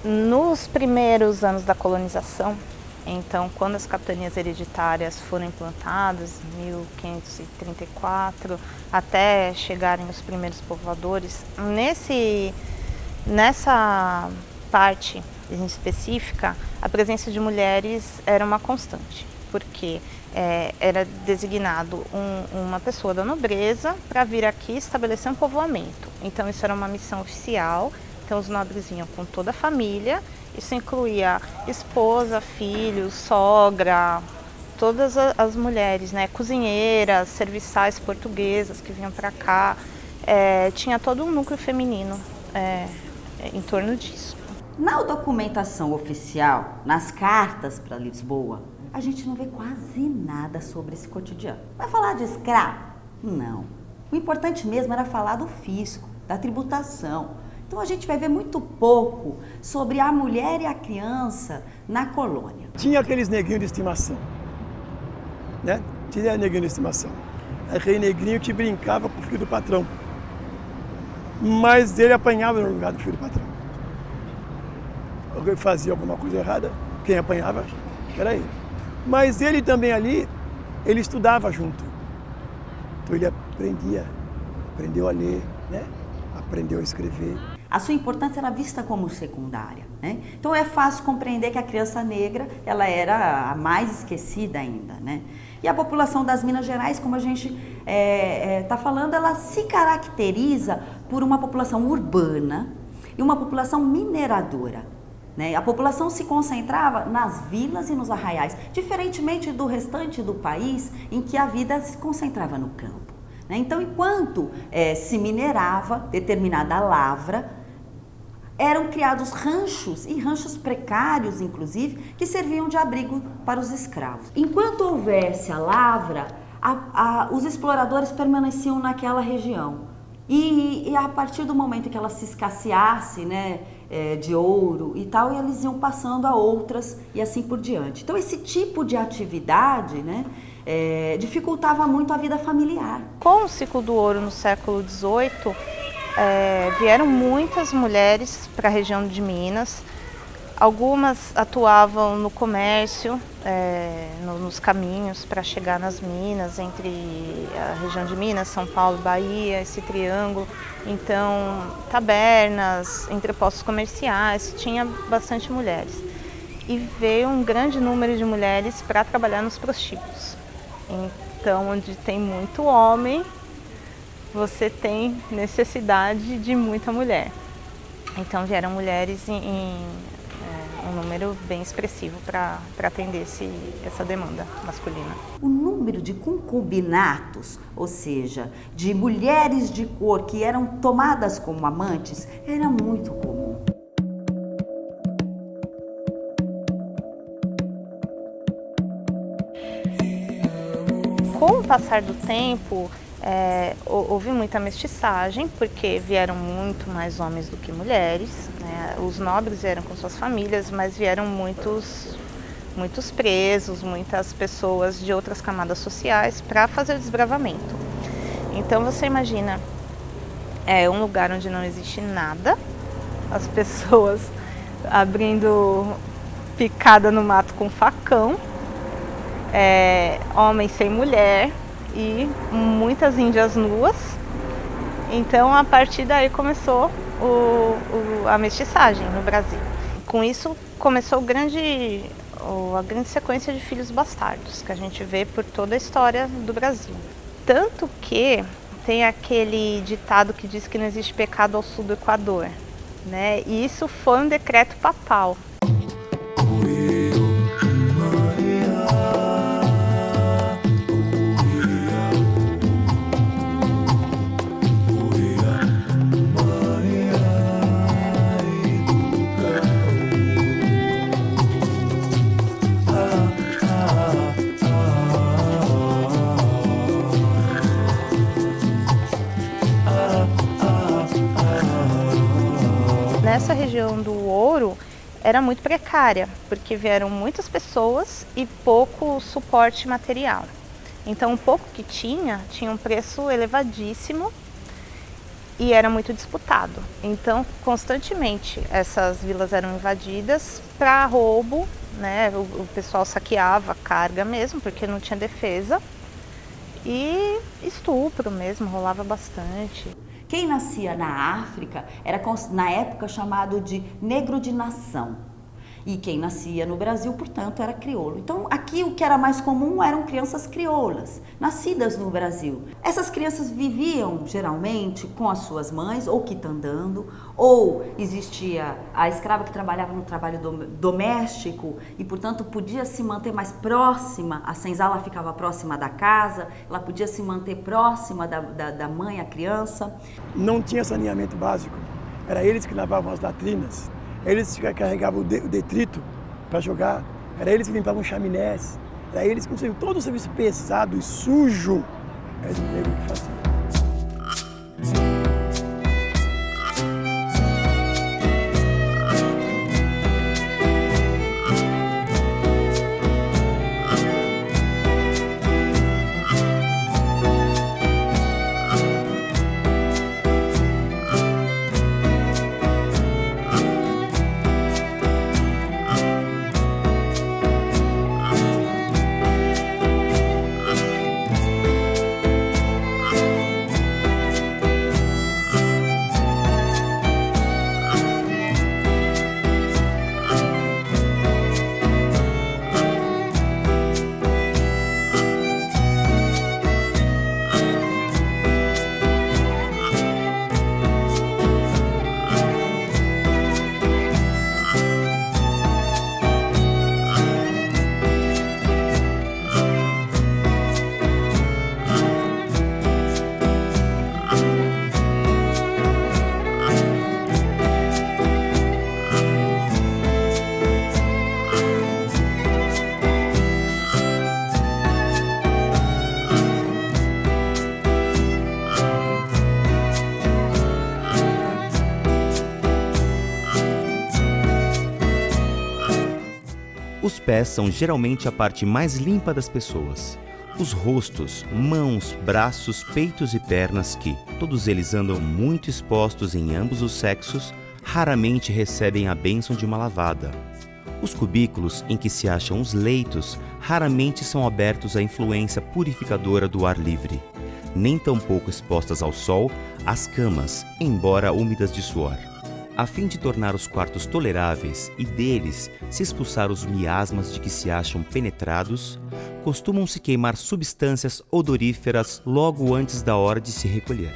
Nos primeiros anos da colonização, então, quando as capitanias hereditárias foram implantadas, em 1534, até chegarem os primeiros povoadores, nessa parte em específica, a presença de mulheres era uma constante, porque era designado uma pessoa da nobreza para vir aqui estabelecer um povoamento. Então, isso era uma missão oficial. Então, os nobres vinham com toda a família. Isso incluía esposa, filhos, sogra, todas as mulheres, né? Cozinheiras, serviçais portuguesas que vinham para cá. Tinha todo um núcleo feminino em torno disso. Na documentação oficial, nas cartas para Lisboa, a gente não vê quase nada sobre esse cotidiano. Vai falar de escravo? Não. O importante mesmo era falar do fisco, da tributação. Então a gente vai ver muito pouco sobre a mulher e a criança na colônia. Tinha aqueles neguinhos de estimação, né? Tinha neguinho de estimação. Aquele negrinho que brincava com o filho do patrão. Mas ele apanhava no lugar do filho do patrão. Alguém fazia alguma coisa errada, quem apanhava era ele. Mas ele também ali, ele estudava junto. Então ele aprendeu a ler, né? Aprendeu a escrever. A sua importância era vista como secundária, né? Então é fácil compreender que a criança negra, ela era a mais esquecida ainda, né? E a população das Minas Gerais, como a gente está falando, ela se caracteriza por uma população urbana e uma população mineradora, né? A população se concentrava nas vilas e nos arraiais, diferentemente do restante do país, em que a vida se concentrava no campo. Então, enquanto se minerava determinada lavra, eram criados ranchos, e ranchos precários, inclusive, que serviam de abrigo para os escravos. Enquanto houvesse a lavra, os exploradores permaneciam naquela região. E a partir do momento em que ela se escasseasse, né, de ouro e tal, eles iam passando a outras e assim por diante. Então, esse tipo de atividade, né, dificultava muito a vida familiar. Com o ciclo do ouro no século XVIII, vieram muitas mulheres para a região de Minas. Algumas atuavam no comércio, nos caminhos para chegar nas minas, entre a região de Minas, São Paulo, Bahia, esse triângulo. Então, tabernas, entrepostos comerciais, tinha bastante mulheres. E veio um grande número de mulheres para trabalhar nos prostíbulos. Então, onde tem muito homem, você tem necessidade de muita mulher. Então, vieram mulheres em um número bem expressivo para atender essa demanda masculina. O número de concubinatos, ou seja, de mulheres de cor que eram tomadas como amantes, era muito comum. Com o passar do tempo, houve muita mestiçagem, porque vieram muito mais homens do que mulheres, né? Os nobres vieram com suas famílias, mas vieram muitos presos, muitas pessoas de outras camadas sociais para fazer o desbravamento. Então você imagina, um lugar onde não existe nada, as pessoas abrindo picada no mato com facão, homens sem mulher e muitas índias nuas. Então, a partir daí começou a mestiçagem no Brasil. Com isso, começou a grande sequência de filhos bastardos que a gente vê por toda a história do Brasil. Tanto que tem aquele ditado que diz que não existe pecado ao sul do Equador, né? E isso foi um decreto papal. Nessa região do ouro era muito precária, porque vieram muitas pessoas e pouco suporte material. Então, o pouco que tinha um preço elevadíssimo e era muito disputado. Então, constantemente, essas vilas eram invadidas para roubo, né? O pessoal saqueava a carga mesmo, porque não tinha defesa. E estupro mesmo, rolava bastante. Quem nascia na África era, na época, chamado de negro de nação. E quem nascia no Brasil, portanto, era crioulo. Então, aqui o que era mais comum eram crianças crioulas, nascidas no Brasil. Essas crianças viviam, geralmente, com as suas mães, ou quitandando, ou existia a escrava que trabalhava no trabalho doméstico e, portanto, podia se manter mais próxima, a senzala ficava próxima da casa, ela podia se manter próxima da mãe, a criança. Não tinha saneamento básico, era eles que lavavam as latrinas. Eles que carregavam o detrito para jogar, era eles que limpavam chaminés, era eles que faziam todo o serviço pesado e sujo, era o negro que fazia. Os pés são geralmente a parte mais limpa das pessoas. Os rostos, mãos, braços, peitos e pernas que, todos eles andam muito expostos em ambos os sexos, raramente recebem a bênção de uma lavada. Os cubículos em que se acham os leitos raramente são abertos à influência purificadora do ar livre, nem tampouco expostas ao sol as camas, embora úmidas de suor. A fim de tornar os quartos toleráveis e deles se expulsar os miasmas de que se acham penetrados, costumam-se queimar substâncias odoríferas logo antes da hora de se recolher.